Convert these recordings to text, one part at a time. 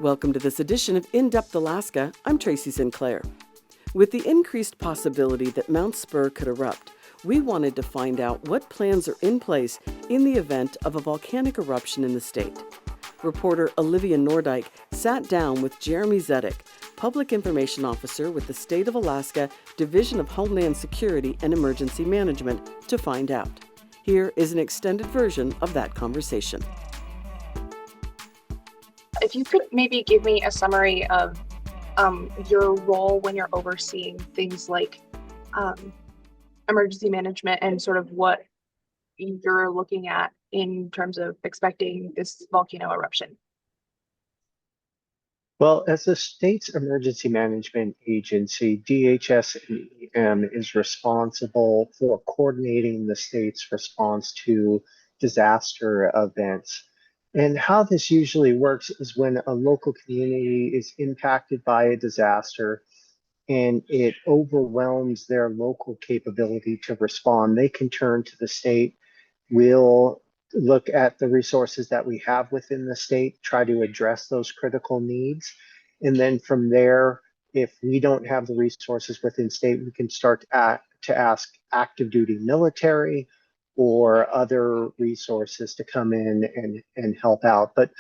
Welcome to this edition of In-Depth Alaska. I'm Tracy Sinclair. With the increased possibility that Mount Spurr could erupt, we wanted to find out what plans are in place in the event of a volcanic eruption in the state. Reporter Olivia Nordyke sat down with Jeremy Zidek, Public Information Officer with the State of Alaska Division of Homeland Security and Emergency Management, to find out. Here is an extended version of that conversation. If you could maybe give me a summary of your role when you're overseeing things like emergency management and sort of what you're looking at in terms of expecting this volcano eruption. Well, as the state's emergency management agency, DHS-EM is responsible for coordinating the state's response to disaster events. And how this usually works is when a local community is impacted by a disaster and it overwhelms their local capability to respond, they can turn to the state. We'll look at the resources that we have within the state, try to address those critical needs. And then from there, if we don't have the resources within state, we can start to ask active duty military or other resources to come in and help out. But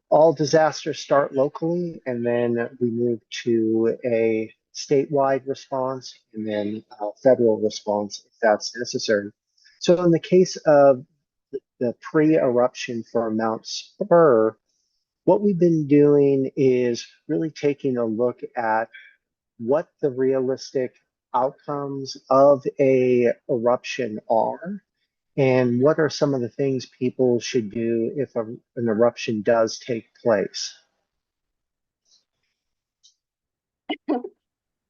all disasters start locally, and then we move to a statewide response and then a federal response if that's necessary. So in the case of the pre-eruption for Mount Spurr, what we've been doing is really taking a look at what the realistic outcomes of a eruption are, and what are some of the things people should do if an eruption does take place.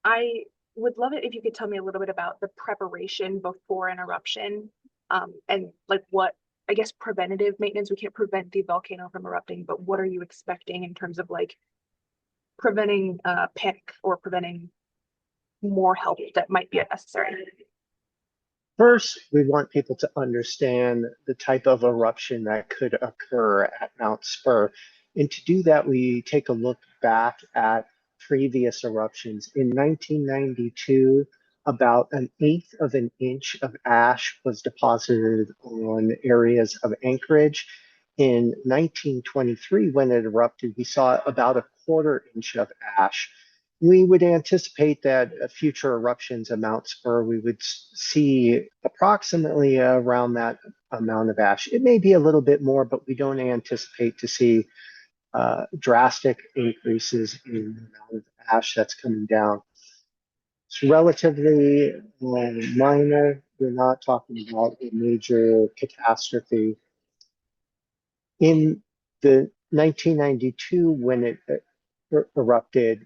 I would love it if you could tell me a little bit about the preparation before an eruption, and like what, I guess, preventative maintenance. We can't prevent the volcano from erupting, but what are you expecting in terms of like preventing panic or preventing more help that might be necessary? First, we want people to understand the type of eruption that could occur at Mount Spurr. And to do that, we take a look back at previous eruptions. In 1992, about 1/8 of an inch of ash was deposited on areas of Anchorage. In 1923, when it erupted, we saw about 1/4 inch of ash. We would anticipate that future eruptions at Mount Spurr, we would see approximately around that amount of ash. It may be a little bit more, but we don't anticipate to see drastic increases in the amount of ash that's coming down. It's relatively minor. We're not talking about a major catastrophe. In the 1992, when it erupted,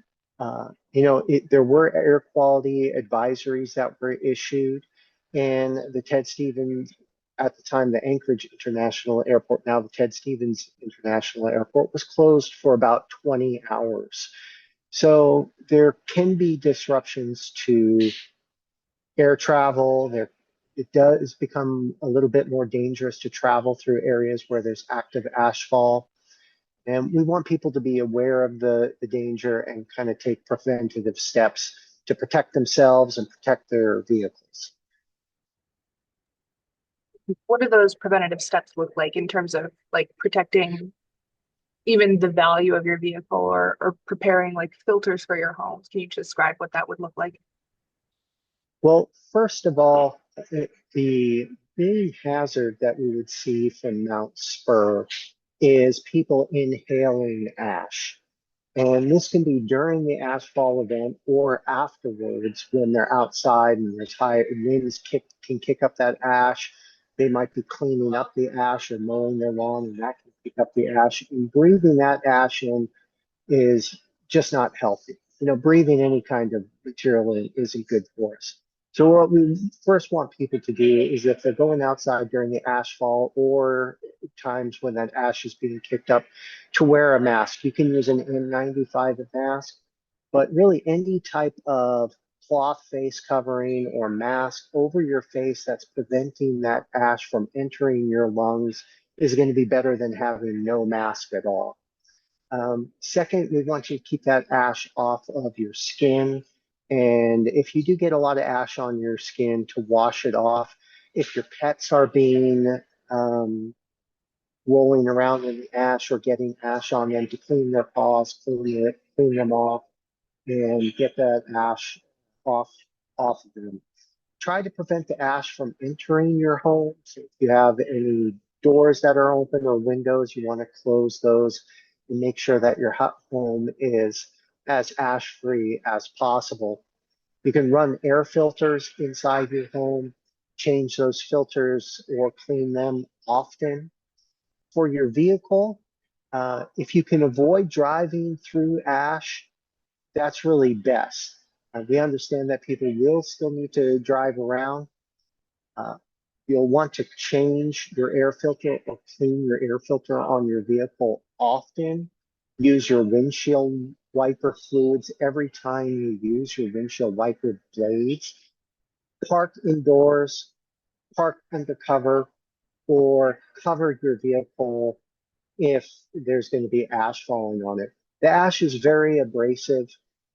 there were air quality advisories that were issued, and the Ted Stevens, at the time, the Anchorage International Airport, now the Ted Stevens International Airport, was closed for about 20 hours. So there can be disruptions to air travel. It does become a little bit more dangerous to travel through areas where there's active ashfall. And we want people to be aware of the danger and kind of take preventative steps to protect themselves and protect their vehicles. What do those preventative steps look like in terms of like protecting even the value of your vehicle or preparing like filters for your homes? Can you describe what that would look like? Well, first of all, the big hazard that we would see from Mount Spurr is people inhaling ash. And this can be during the ashfall event or afterwards when they're outside and there's high winds can kick up that ash. They might be cleaning up the ash or mowing their lawn, and that can pick up the ash. And breathing that ash in is just not healthy. Breathing any kind of material in isn't good for us. So what we first want people to do is, if they're going outside during the ashfall or times when that ash is being kicked up, to wear a mask. You can use an N95 mask, but really any type of cloth face covering or mask over your face that's preventing that ash from entering your lungs is going to be better than having no mask at all. Second, we want you to keep that ash off of your skin. And if you do get a lot of ash on your skin, to wash it off. If your pets are being rolling around in the ash or getting ash on them, to clean their paws, clean them off, and get that ash off off of them. Try to prevent the ash from entering your home. So if you have any doors that are open or windows, you want to close those and make sure that your home is as ash free as possible. You can run air filters inside your home, change those filters or clean them often. For your vehicle, if you can avoid driving through ash, that's really best. We understand that people will still need to drive around. Uh, you'll want to change your air filter or clean your air filter on your vehicle often. Use your windshield wiper fluids every time you use your windshield wiper blades. Park indoors, park under cover, or cover your vehicle if there's going to be ash falling on it. The ash is very abrasive,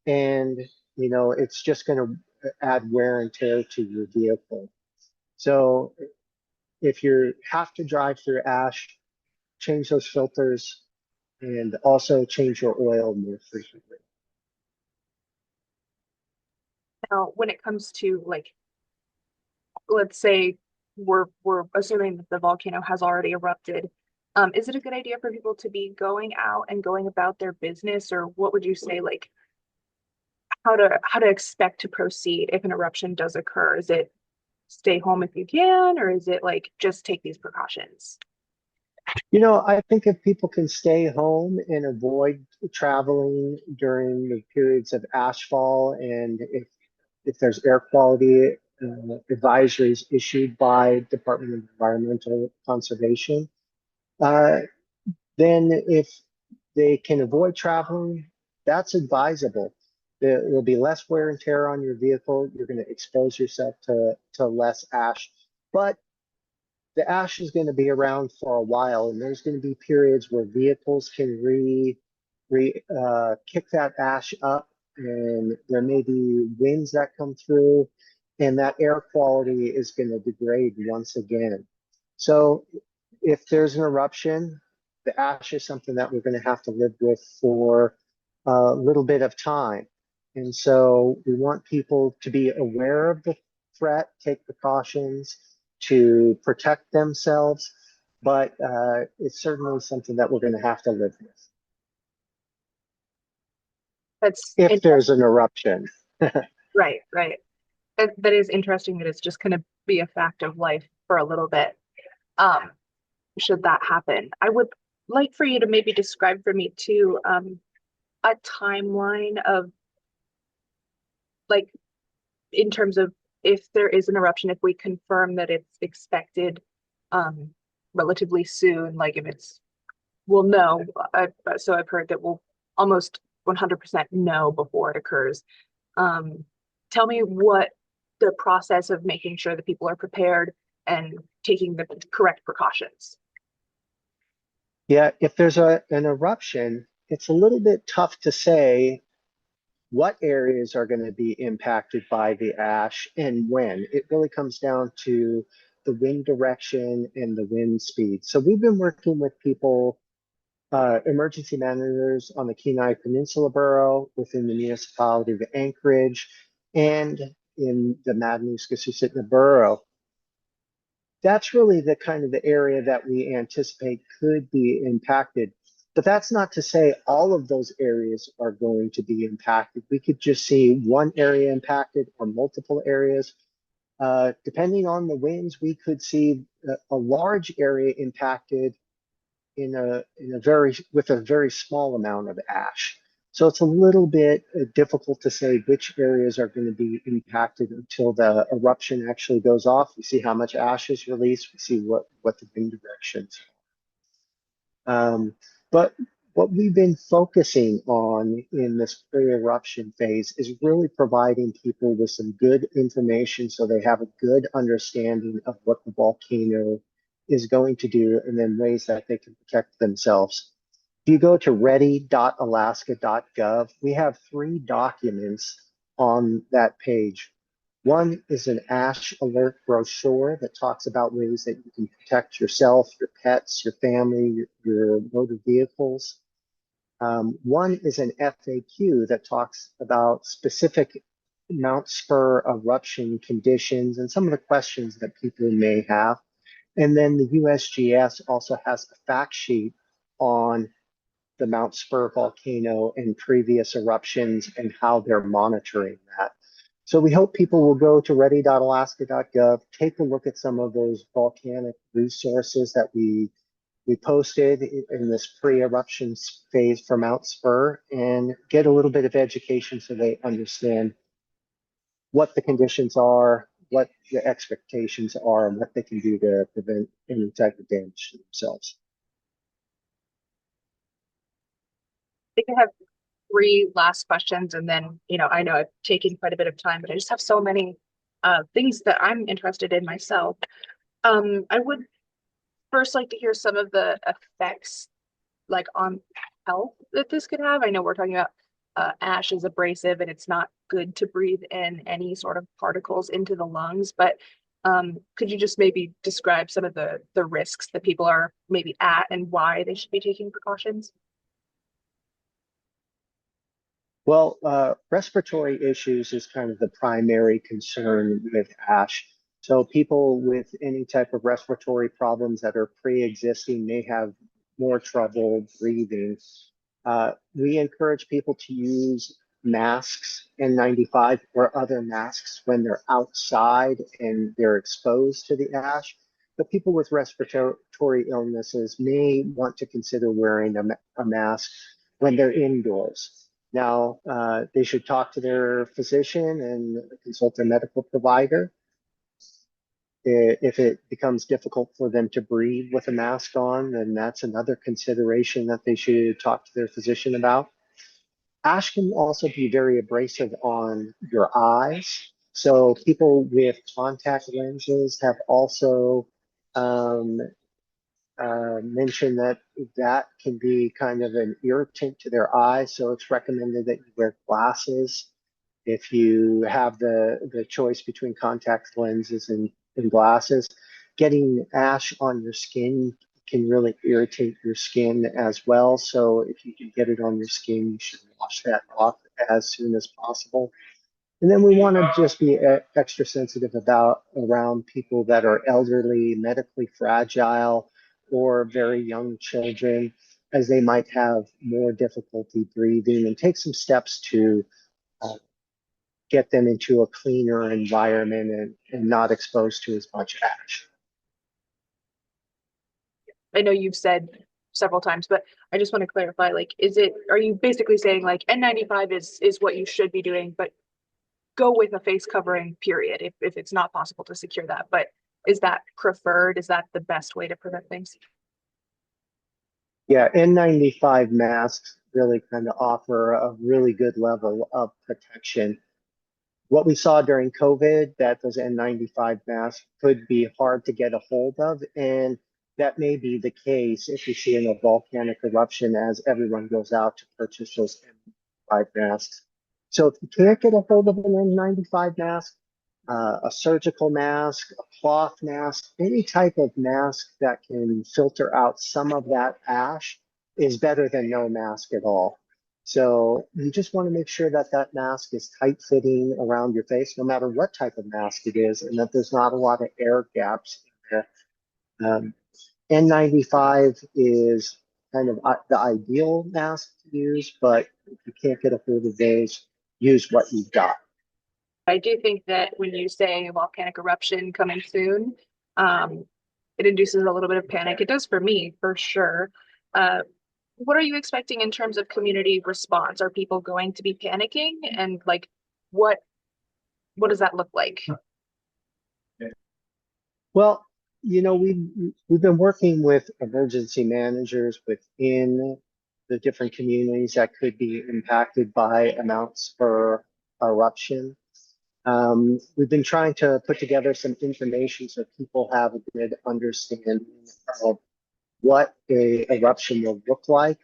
and it's just going to add wear and tear to your vehicle. So if you have to drive through ash, change those filters and also change your oil more frequently. Now, when it comes to like, let's say we're assuming that the volcano has already erupted, is it a good idea for people to be going out and going about their business, or what would you say, like how to expect to proceed if an eruption does occur? Is it stay home if you can, or is it like just take these precautions? I think if people can stay home and avoid traveling during the periods of ashfall, and if there's air quality advisories issued by Department of Environmental Conservation, uh, then if they can avoid traveling, that's advisable. There'll be less wear and tear on your vehicle. You're going to expose yourself to less ash, but the ash is going to be around for a while, and there's going to be periods where vehicles can kick that ash up, and there may be winds that come through, and that air quality is going to degrade once again. So if there's an eruption, the ash is something that we're going to have to live with for a little bit of time. And so we want people to be aware of the threat, take precautions to protect themselves, but it's certainly something that we're going to have to live with That's if there's interesting. an eruption. Right, right. That is interesting that it's just going to be a fact of life for a little bit. Um, should that happen, I would like for you to maybe describe for me too, a timeline of like in terms of if there is an eruption, if we confirm that it's expected um relatively soon, like if it's we'll know. So I've heard that we'll almost 100% know before it occurs. Um, tell me what the process of making sure that people are prepared and taking the correct precautions. Yeah, if there's an eruption, it's a little bit tough to say what areas are going to be impacted by the ash and when. It really comes down to the wind direction and the wind speed. So we've been working with people, emergency managers on the Kenai Peninsula Borough, within the municipality of Anchorage, and in the Matanuska-Susitna Borough. That's really the kind of the area that we anticipate could be impacted. But that's not to say all of those areas are going to be impacted. We could just see one area impacted or multiple areas. Depending on the winds, we could see a large area impacted with a very small amount of ash. So it's a little bit difficult to say which areas are going to be impacted until the eruption actually goes off. We see how much ash is released. We see what the wind directions are. But what we've been focusing on in this pre-eruption phase is really providing people with some good information so they have a good understanding of what the volcano is going to do, and then ways that they can protect themselves. If you go to ready.alaska.gov, we have 3 documents on that page. One is an ash alert brochure that talks about ways that you can protect yourself, your pets, your family, your motor vehicles. One is an FAQ that talks about specific Mount Spurr eruption conditions and some of the questions that people may have. And then the USGS also has a fact sheet on the Mount Spurr volcano and previous eruptions and how they're monitoring that. So we hope people will go to ready.alaska.gov, take a look at some of those volcanic resources that we posted in this pre-eruption phase for Mount Spurr and get a little bit of education so they understand what the conditions are, what the expectations are, and what they can do to prevent any type of damage to themselves. I think I have 3 last questions, and then, I know I've taken quite a bit of time, but I just have so many things that I'm interested in myself. I would first like to hear some of the effects, like on health, that this could have. I know we're talking about ash is abrasive and it's not good to breathe in any sort of particles into the lungs, but could you just maybe describe some of the risks that people are maybe at and why they should be taking precautions? Well, respiratory issues is kind of the primary concern with ash. So people with any type of respiratory problems that are pre-existing may have more trouble breathing. We encourage people to use masks, N95 or other masks when they're outside and they're exposed to the ash. But people with respiratory illnesses may want to consider wearing a mask when they're indoors. Now, they should talk to their physician and consult their medical provider. If it becomes difficult for them to breathe with a mask on, then that's another consideration that they should talk to their physician about. Ash can also be very abrasive on your eyes. So people with contact lenses have also um, mentioned that that can be kind of an irritant to their eyes. So it's recommended that you wear glasses if you have the choice between contact lenses and glasses. Getting ash on your skin can really irritate your skin as well. So if you can get it on your skin, you should wash that off as soon as possible. And then we want to just be extra sensitive around people that are elderly, medically fragile, or very young children, as they might have more difficulty breathing, and take some steps to uh, get them into a cleaner environment and not exposed to as much ash. I know you've said several times, but I just want to clarify, like, are you basically saying like N95 is what you should be doing, but go with a face covering, period, if it's not possible to secure that? But is that preferred? Is that the best way to prevent things? Yeah, N95 masks really kind of offer a really good level of protection. What we saw during COVID, that those N95 masks could be hard to get a hold of. And that may be the case if you see in a volcanic eruption as everyone goes out to purchase those N95 masks. So if you can't get a hold of an N95 mask, a surgical mask, a cloth mask, any type of mask that can filter out some of that ash is better than no mask at all. So you just want to make sure that that mask is tight fitting around your face, no matter what type of mask it is, and that there's not a lot of air gaps in there. N95 is kind of the ideal mask to use, but if you can't get a hold of those, use what you've got. I do think that when you say volcanic eruption coming soon, um, it induces a little bit of panic. It does for me, for sure. Uh, what are you expecting in terms of community response? Are people going to be panicking? And like, what what does that look like? Well, we've been working with emergency managers within the different communities that could be impacted by amounts for eruption. We've been trying to put together some information so people have a good understanding of what a eruption will look like.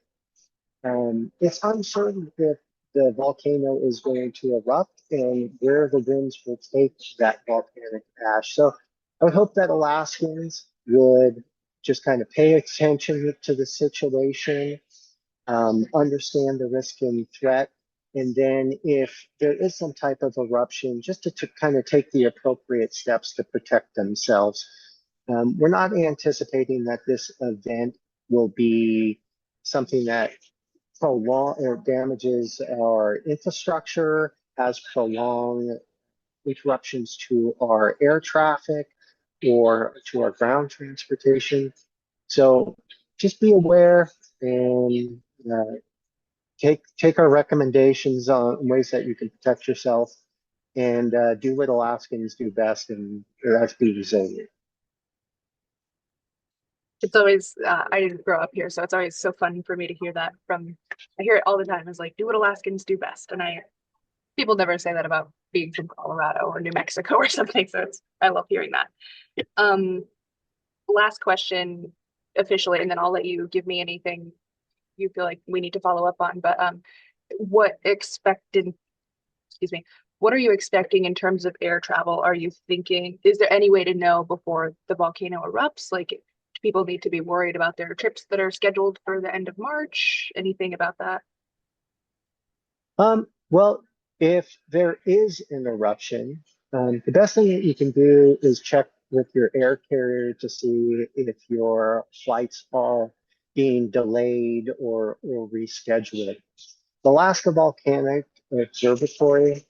It's uncertain if the volcano is going to erupt and where the winds will take that volcanic ash. So I would hope that Alaskans would just kind of pay attention to the situation, understand the risk and threat, and then if there is some type of eruption, just to kind of take the appropriate steps to protect themselves. We're not anticipating that this event will be something that prolong or damages our infrastructure, has prolonged interruptions to our air traffic or to our ground transportation. So just be aware and take our recommendations on ways that you can protect yourself and do what Alaskans do best, and that's be resilient. It's always, I didn't grow up here, so it's always so fun for me to hear that from, I hear it all the time. It's like, do what Alaskans do best. And people never say that about being from Colorado or New Mexico or something. So I love hearing that. Last question officially, and then I'll let you give me anything you feel like we need to follow up on. But what are you expecting in terms of air travel? Are you thinking, is there any way to know before the volcano erupts? Like, do people need to be worried about their trips that are scheduled for the end of March? Anything about that? Well, if there is an eruption, the best thing that you can do is check with your air carrier to see if your flights are being delayed or rescheduled. The Alaska Volcanic Observatory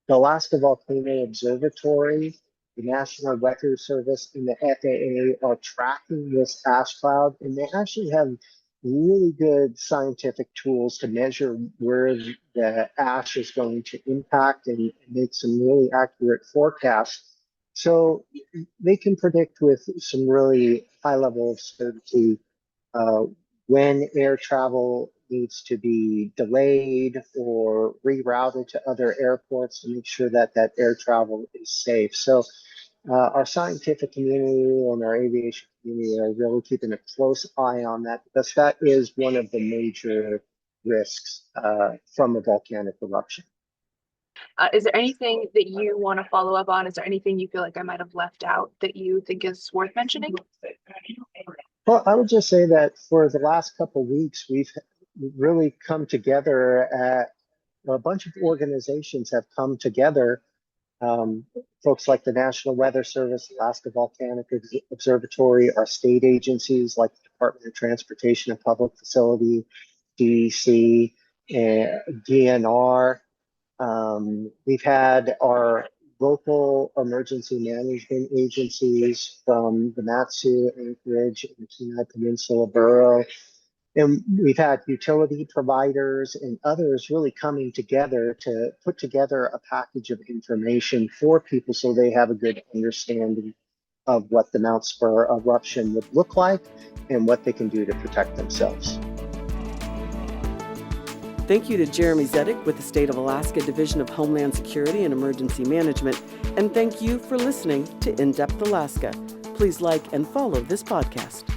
the Alaska Volcano Observatory, the National Weather Service, and the FAA are tracking this ash cloud, and they actually have really good scientific tools to measure where the ash is going to impact and make some really accurate forecasts. So they can predict with some really high level of certainty uh, when air travel needs to be delayed or rerouted to other airports to make sure that that air travel is safe. So our scientific community and our aviation community are really keeping a close eye on that, because that is one of the major risks from a volcanic eruption. Is there anything that you want to follow up on? Is there anything you feel like I might have left out that you think is worth mentioning? Well, I would just say that for the last couple of weeks, we've really come together at a bunch of organizations have come together. Folks like the National Weather Service, Alaska Volcanic Observatory, our state agencies like the Department of Transportation and Public Facility, DEC, and DNR. We've had our local emergency management agencies from the Matsu, Anchorage, and Kenai Peninsula Borough. And we've had utility providers and others really coming together to put together a package of information for people so they have a good understanding of what the Mount Spurr eruption would look like and what they can do to protect themselves. Thank you to Jeremy Zidek with the State of Alaska Division of Homeland Security and Emergency Management. And thank you for listening to In Depth Alaska. Please like and follow this podcast.